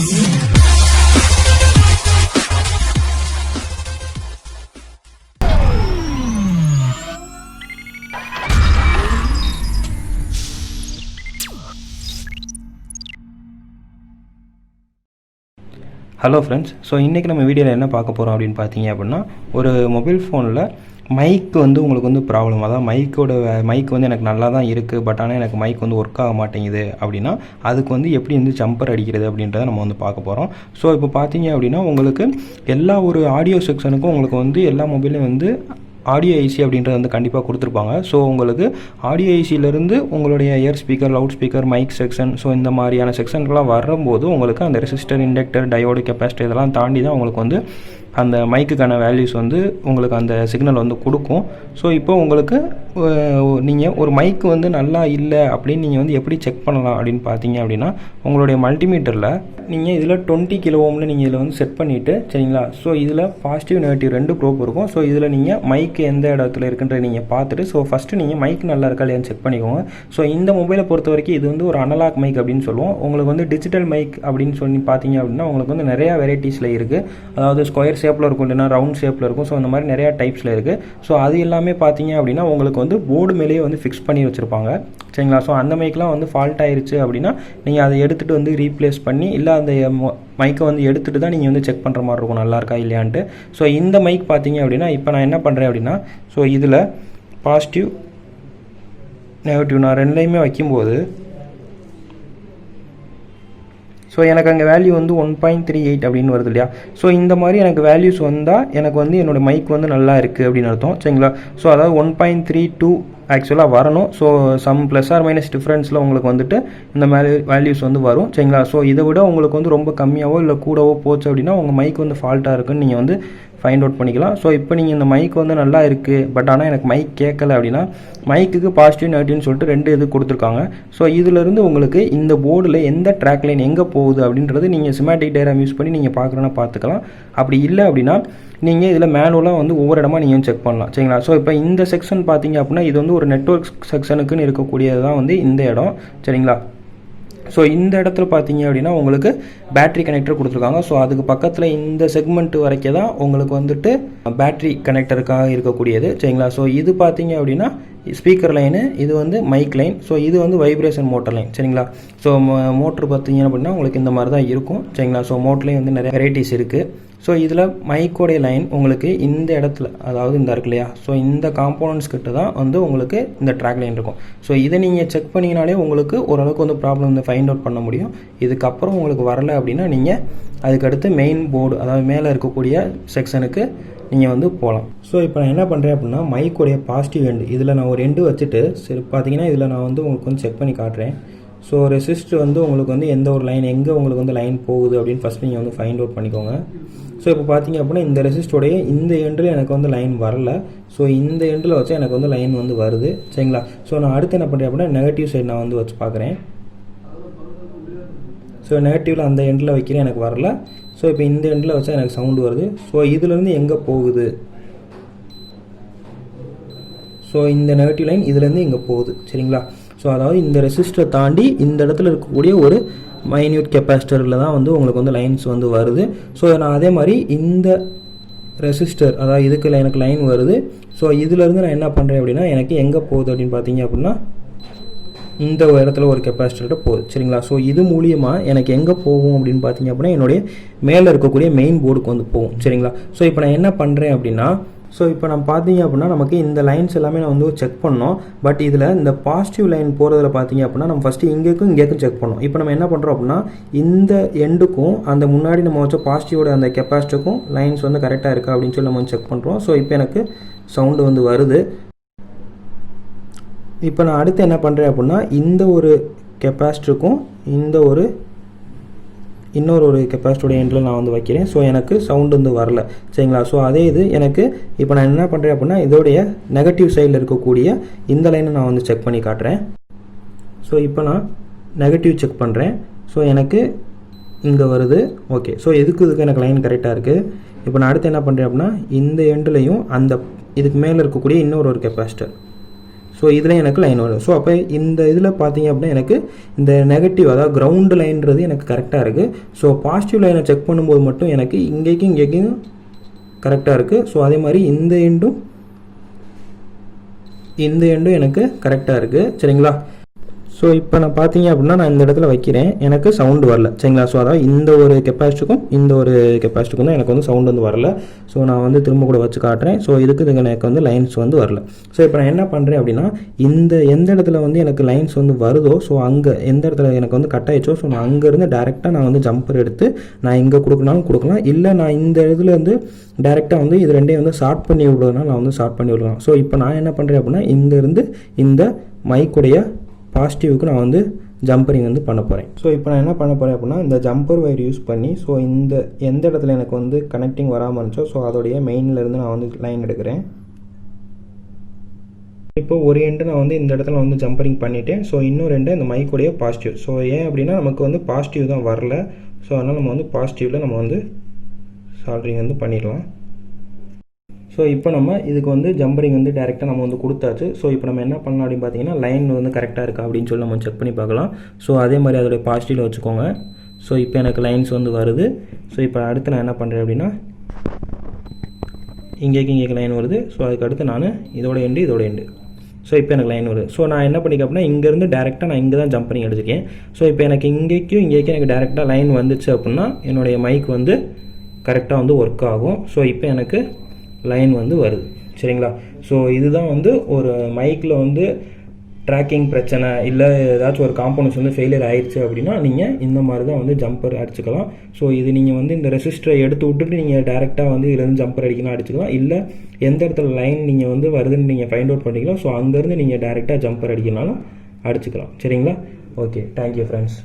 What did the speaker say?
Hello friends, so இன்றைக்கி நம்ம வீடியோவில் என்ன பார்க்க போகிறோம் அப்படின்னு பார்த்தீங்க அப்படின்னா, ஒரு மொபைல் ஃபோனில் மைக் வந்து உங்களுக்கு வந்து ப்ராப்ளம், அதாவது மைக் வந்து எனக்கு நல்லா தான் இருக்குது, பட் ஆனால் எனக்கு மைக் வந்து ஒர்க் ஆக மாட்டேங்குது அப்படின்னா அதுக்கு வந்து எப்படி வந்து ஜம்பர் அடிக்கிறது அப்படின்றத நம்ம வந்து பார்க்க போகிறோம். ஸோ இப்போ பார்த்தீங்க அப்படின்னா உங்களுக்கு எல்லா ஒரு ஆடியோ செக்ஷனுக்கும் உங்களுக்கு வந்து எல்லா மொபைலையும் வந்து ஆடியோ ஐசி அப்படின்றது வந்து கண்டிப்பாக கொடுத்துருப்பாங்க. ஸோ உங்களுக்கு ஆடியோ ஐசியிலேருந்து உங்களுடைய ear speaker, loud speaker, mic section, so இந்த மாதிரியான செக்ஷன்லாம் வரும்போது உங்களுக்கு அந்த ரெசிஸ்டர், இண்டக்டர், டயோடு, கெப்பாசிட்டர் இதெல்லாம் தாண்டி தான் உங்களுக்கு வந்து அந்த மைக்குக்கான வேல்யூஸ் வந்து உங்களுக்கு அந்த சிக்னல் வந்து கொடுக்கும். ஸோ இப்போ உங்களுக்கு நீங்கள் ஒரு மைக்கு வந்து நல்லா இல்லை அப்படின்னு நீங்கள் வந்து எப்படி செக் பண்ணலாம் அப்படின்னு பார்த்தீங்க அப்படின்னா, உங்களுடைய மல்டிமீட்டரில் நீங்கள் இதில் 20 கிலோ ஓமில் நீங்கள் இதில் வந்து செட் பண்ணிவிட்டு, சரிங்களா. ஸோ இதில் பாசிட்டிவ், நெகட்டிவ் 2 ப்ரோப் இருக்கும். ஸோ இதில் நீங்கள் மைக் எந்த இடத்துல இருக்குன்றதை நீங்கள் பார்த்துட்டு, ஸோ ஃபஸ்ட்டு நீங்கள் மைக் நல்லா இருக்கா இல்லையான்னு செக் பண்ணிக்கோங்க. ஸோ இந்த மொபைலை பொறுத்த வரைக்கும் இது வந்து ஒரு அனலாக் மைக் அப்படின்னு சொல்லுவோம். உங்களுக்கு வந்து டிஜிட்டல் மைக் அப்படின்னு சொல்லி பார்த்தீங்க அப்படின்னா உங்களுக்கு வந்து நிறையா வெரைட்டிஸில் இருக்குது. அதாவது ஸ்கொயர் ஷேப்பில் இருக்கும், இல்லைனா ரவுண்ட் ஷேப்பில் இருக்கும். ஸோ இந்த மாதிரி நிறையா டைப்ஸில் இருக்குது. ஸோ அது எல்லாமே பார்த்தீங்க அப்படின்னா உங்களுக்கு வந்து போர்டு மேலேயே வந்து ஃபிக்ஸ் பண்ணி வச்சுருப்பாங்க, சரிங்களா. ஸோ அந்த மைக்கெலாம் வந்து ஃபால்ட் ஆயிடுச்சு அப்படின்னா நீங்கள் அதை எடுத்துகிட்டு வந்து ரீப்ளேஸ் பண்ணி, இல்லை அந்த மைக்கை வந்து எடுத்துகிட்டு தான் நீங்கள் வந்து செக் பண்ணுற மாதிரி இருக்கும் நல்லா இருக்கா இல்லையான்ட்டு. ஸோ இந்த மைக் பார்த்தீங்க அப்படின்னா இப்போ நான் என்ன பண்ணுறேன் அப்படின்னா, ஸோ இதில் பாசிட்டிவ், நெகட்டிவ் நான் ரெண்டுலேயுமே வைக்கும்போது ஸோ எனக்கு அங்கே வேல்யூ வந்து 1.38 அப்படின்னு வருது இல்லையா. ஸோ இந்த மாதிரி எனக்கு வேல்யூஸ் வந்தால் எனக்கு வந்து என்னோடய மைக் வந்து நல்லா இருக்குது அப்படின்னு அர்த்தம், சரிங்களா. ஸோ அதாவது 1.32 ஆக்சுவலாக வரணும். So sum plus or minus டிஃப்ரென்ஸில் உங்களுக்கு வந்துட்டு இந்த மாதிரி வேல்யூஸ் வந்து வரும், சரிங்களா. ஸோ இதை விட உங்களுக்கு வந்து ரொம்ப கம்மியாகவோ இல்லை கூடவோ போச்சு அப்படின்னா உங்கள் மைக் வந்து ஃபால்ட்டாக இருக்குன்னு நீங்கள் வந்து ஃபைண்ட் அவுட் பண்ணிக்கலாம். ஸோ இப்போ நீங்கள் இந்த மைக் வந்து நல்லா இருக்குது, பட் ஆனால் எனக்கு மைக் கேட்கலை அப்படின்னா மைக்குக்கு பாசிட்டிவ், நெகட்டிவ்னு சொல்லிட்டு 2 இது கொடுத்துருக்காங்க. ஸோ இதிலிருந்து உங்களுக்கு இந்த போர்டில் எந்த ட்ராக் லைன் எங்கே போகுது அப்படின்றது நீங்கள் சிமேட்டிக் டயக்ராம் யூஸ் பண்ணி நீங்கள் பார்க்குறேன்னா பார்த்துக்கலாம். அப்படி இல்லை அப்படின்னா நீங்கள் இதில் மேனுவலாக வந்து ஒவ்வொரு இடமா நீங்கள் செக் பண்ணலாம், சரிங்களா. ஸோ இப்போ இந்த செக்ஷன் பார்த்தீங்க அப்படின்னா இது வந்து ஒரு நெட்வொர்க் செக்ஷனுக்குன்னு இருக்கக்கூடியது தான் வந்து இந்த இடம், சரிங்களா. ஸோ இந்த இடத்துல பார்த்தீங்க அப்படின்னா உங்களுக்கு பேட்ரி கனெக்டர் கொடுத்துருக்காங்க. ஸோ அதுக்கு பக்கத்தில் இந்த செக்மெண்ட் வரைக்கும் தான் உங்களுக்கு வந்துட்டு பேட்ரி கனெக்டருக்காக இருக்கக்கூடியது, சரிங்களா. ஸோ இது பார்த்தீங்க அப்படின்னா ஸ்பீக்கர் லைனு, இது வந்து மைக் லைன், ஸோ இது வந்து வைப்ரேஷன் மோட்டர் லைன், சரிங்களா. ஸோ மோட்ரு பார்த்தீங்க அப்படின்னா உங்களுக்கு இந்த மாதிரி தான் இருக்கும், சரிங்களா. ஸோ மோட்டர்லேயும் வந்து நிறைய வெரைட்டிஸ் இருக்குது. ஸோ இதில் மைக்கோடைய லைன் உங்களுக்கு இந்த இடத்துல, அதாவது இந்த இருக்கு இல்லையா, ஸோ இந்த காம்போனன்ட்ஸ் கிட்ட தான் வந்து உங்களுக்கு இந்த ட்ராக் லைன் இருக்கும். ஸோ இதை நீங்கள் செக் பண்ணிங்கனாலே உங்களுக்கு ஓரளவுக்கு வந்து ப்ராப்ளம் வந்து ஃபைண்ட் அவுட் பண்ண முடியும். இதுக்கப்புறம் உங்களுக்கு வரலை அப்படின்னா நீங்கள் அதுக்கடுத்து மெயின் போர்டு, அதாவது மேலே இருக்கக்கூடிய செக்ஷனுக்கு நீங்கள் வந்து போகலாம். ஸோ இப்போ நான் என்ன பண்ணுறேன் அப்படின்னா மைக்கோடைய பாசிட்டிவ் எண்டு இதில் நான் ஒரு எண்டு வச்சுட்டு, சரி பார்த்தீங்கன்னா இதில் நான் வந்து உங்களுக்கு வந்து செக் பண்ணி காட்டுறேன். ஸோ ரெசிஸ்டர் வந்து உங்களுக்கு வந்து எந்த ஒரு லைன் எங்கே உங்களுக்கு வந்து லைன் போகுது அப்படின்னு ஃபஸ்ட் நீங்கள் வந்து ஃபைண்ட் அவுட் பண்ணிக்கோங்க. ஸோ இப்போ பார்த்தீங்க அப்படின்னா இந்த ரெசிஸ்டருடைய இந்த எண்டில் எனக்கு வந்து லைன் வரல. ஸோ இந்த எண்டில் வச்சு எனக்கு வந்து லைன் வந்து வருது, சரிங்களா. ஸோ நான் அடுத்து என்ன பண்ணுறேன் அப்படின்னா நெகட்டிவ் சைடு நான் வந்து வச்சு பார்க்குறேன். ஸோ நெகட்டிவில் அந்த எண்டில் வைக்கிறேன், எனக்கு வரல. ஸோ இப்போ இந்த எண்டில் வச்சா எனக்கு சவுண்டு வருது. ஸோ இதுலேருந்து எங்கே போகுது, ஸோ இந்த நெகட்டிவ் லைன் இதுலேருந்து இங்கே போகுது, சரிங்களா. ஸோ அதாவது இந்த ரெசிஸ்டரை தாண்டி இந்த இடத்துல இருக்கக்கூடிய ஒரு மைன்யூட் கெப்பாசிட்டரில் தான் வந்து உங்களுக்கு வந்து லைன்ஸ் வந்து வருது. ஸோ நான் அதே மாதிரி இந்த ரெசிஸ்டர், அதாவது இதுக்கு எனக்கு லைன் வருது. ஸோ இதிலேருந்து நான் என்ன பண்ணுறேன் அப்படின்னா எனக்கு எங்கே போகுது அப்படின்னு பார்த்தீங்க அப்படின்னா இந்த இடத்துல ஒரு கெப்பாசிட்டர்கிட்ட போகுது, சரிங்களா. ஸோ இது மூலியமாக எனக்கு எங்கே போகும் அப்படின்னு பார்த்தீங்க அப்படின்னா என்னுடைய மேலே இருக்கக்கூடிய மெயின் போர்டுக்கு வந்து போகும், சரிங்களா. ஸோ இப்போ நான் என்ன பண்ணுறேன் அப்படின்னா, ஸோ இப்போ நம்ம பார்த்தீங்க அப்படின்னா நமக்கு இந்த லைன்ஸ் எல்லாமே நான் வந்து செக் பண்ணோம். பட் இதில் இந்த பாசிட்டிவ் லைன் போகிறதுல பார்த்தீங்க அப்படின்னா நம்ம ஃபஸ்ட்டு இங்கேக்கும் செக் பண்ணோம். இப்போ நம்ம என்ன பண்ணுறோம் அப்படின்னா இந்த எண்டுக்கும் அந்த முன்னாடி நம்ம வச்ச பாசிட்டிவோட அந்த கெப்பாசிட்டருக்கும் லைன்ஸ் வந்து கரெக்டாக இருக்கா அப்படின்னு சொல்லி நம்ம செக் பண்ணுறோம். ஸோ இப்போ எனக்கு சவுண்டு வந்து வருது. இப்போ நான் அடுத்து என்ன பண்ணுறேன் அப்படின்னா இந்த ஒரு கெப்பாசிட்டருக்கும் இந்த ஒரு இன்னொரு கெப்பாசிட்டியோட எண்டில் நான் வந்து வைக்கிறேன். ஸோ எனக்கு சவுண்டு வந்து வரல, சரிங்களா. ஸோ அதே இது எனக்கு இப்போ நான் என்ன பண்ணுறேன் அப்படின்னா இதோடைய நெகட்டிவ் சைடில் இருக்கக்கூடிய இந்த லைனை நான் வந்து செக் பண்ணி காட்டுறேன். ஸோ இப்போ நான் நெகட்டிவ் செக் பண்ணுறேன். ஸோ எனக்கு இங்கே வருது, ஓகே. ஸோ இதுக்கு எனக்கு லைன் கரெக்டாக இருக்குது. இப்போ நான் அடுத்து என்ன பண்ணுறேன் அப்படின்னா இந்த எண்டுலையும் அந்த இதுக்கு மேலே இருக்கக்கூடிய இன்னொரு கெப்பாசிட்டர், ஸோ இதில் எனக்கு லைன் வரும். ஸோ அப்போ இந்த இதில் பார்த்தீங்க அப்படின்னா எனக்கு இந்த நெகட்டிவ் அதாவது கிரவுண்டு லைன்றது எனக்கு கரெக்டாக இருக்குது. ஸோ பாசிட்டிவ் லைனை செக் பண்ணும்போது மட்டும் எனக்கு இங்கேயும் கரெக்டாக இருக்குது. ஸோ அதே மாதிரி இந்த எண்டும் எனக்கு கரெக்டாக இருக்குது. சரிங்களா? ஸோ இப்போ நான் பார்த்தீங்க அப்படின்னா நான் இந்த இடத்துல வைக்கிறேன், எனக்கு சவுண்டு வரல. சரிங்களா? ஸோ அதாவது இந்த ஒரு கெப்பாசிட்டிக்கும் இந்த ஒரு கெப்பாசிட்டிக்கும் தான் எனக்கு வந்து சவுண்டு வந்து வரல. ஸோ நான் வந்து திரும்ப கூட வச்சு காட்டுறேன். ஸோ இதுக்கு எனக்கு வந்து லைன்ஸ் வந்து வரல. ஸோ இப்போ நான் என்ன பண்ணுறேன் அப்படின்னா எந்த இடத்துல வந்து எனக்கு லைன்ஸ் வந்து வருதோ, ஸோ அங்கே எந்த இடத்துல எனக்கு வந்து கட் ஆயிடுச்சோ, ஸோ நான் அங்கேருந்து டேரெக்டாக நான் வந்து ஜம்பர் எடுத்து நான் இங்கே கொடுக்கனாலும் கொடுக்கலாம், இல்லை நான் இந்த இடத்துல வந்து டேரெக்டாக வந்து இது ரெண்டையும் வந்து ஷார்ட் பண்ணி விடுறதுனால நான் வந்து ஷார்ட் பண்ணி விடலாம். ஸோ இப்போ நான் என்ன பண்ணுறேன் அப்படின்னா இங்கேருந்து இந்த மைக்குடைய பாசிட்டிவுக்கு நான் வந்து ஜம்பரிங் வந்து பண்ண போகிறேன். ஸோ இப்போ நான் என்ன பண்ண போகிறேன் அப்படின்னா இந்த ஜம்பர் ஒயர் யூஸ் பண்ணி ஸோ எந்த இடத்துல எனக்கு வந்து கனெக்டிங் வராமல் இருந்துச்சோ ஸோ அதோடைய மெயின்லேருந்து நான் வந்து லைன் எடுக்கிறேன். இப்போ ஒரு எண்டு நான் வந்து இந்த இடத்துல வந்து ஜம்பரிங் பண்ணிவிட்டேன். ஸோ இன்னும் ரெண்டு இந்த மைக்குடைய பாசிட்டிவ். ஸோ ஏன் அப்படின்னா நமக்கு வந்து பாசிட்டிவ் தான் வரல. ஸோ அதனால் நம்ம வந்து பாசிட்டிவில் நம்ம வந்து சால்ட்ரிங் வந்து பண்ணிடலாம். ஸோ இப்போ நம்ம இதுக்கு வந்து ஜம்பரிங் வந்து டேரெக்டாக நம்ம வந்து கொடுத்தாச்சு. ஸோ இப்போ நம்ம என்ன பண்ணலாம் அப்படின்னு பார்த்தீங்கன்னா லைன் வந்து கரெக்டாக இருக்கா அப்படின்னு சொல்லி நம்ம செக் பண்ணி பார்க்கலாம். ஸோ அதே மாதிரி அதோடைய பாசிட்டிவில் வச்சுக்கோங்க. ஸோ இப்போ எனக்கு லைன்ஸ் வந்து வருது. ஸோ இப்போ அடுத்து நான் என்ன பண்ணுறேன் அப்படின்னா இங்கேக்கு லைன் வருது. ஸோ அதுக்கு அடுத்து நான் இதோட எண்டு. ஸோ இப்போ எனக்கு லைன் வருது. ஸோ நான் என்ன பண்ணிக்க அப்படின்னா இங்கேருந்து டேரெக்டாக நான் இங்கே தான் ஜம்பரிங் எடுத்துக்கேன். ஸோ இப்போ எனக்கு இங்கேக்கும் எனக்கு டேரெக்டாக லைன் வந்துச்சு அப்படின்னா என்னுடைய மைக் வந்து கரெக்டாக வந்து ஒர்க் ஆகும். ஸோ இப்போ எனக்கு லைன் வந்து வருது. சரிங்களா? ஸோ இதுதான் வந்து ஒரு மைக்கில் வந்து ட்ராக்கிங் பிரச்சனை இல்லை ஏதாச்சும் ஒரு காம்போனன்ட்ஸ் வந்து ஃபெயிலியர் ஆயிடுச்சு அப்படின்னா நீங்கள் இந்த மாதிரி தான் வந்து ஜம்பர் அடிச்சுக்கலாம். ஸோ இது நீங்கள் வந்து இந்த ரெசிஸ்டரை எடுத்து விட்டுட்டு நீங்கள் டேரெக்டாக வந்து இதுலேருந்து ஜம்பர் அடிக்கலாம் அடிச்சுக்கலாம், இல்லை எந்த இடத்துல லைன் நீங்கள் வந்து வருதுன்னு நீங்கள் ஃபைண்ட் அவுட் பண்ணிக்கலாம். ஸோ அங்கேருந்து நீங்கள் டேரெக்டாக ஜம்பர் அடிக்கனாலும் அடிச்சுக்கலாம். சரிங்களா? Okay, thank you friends.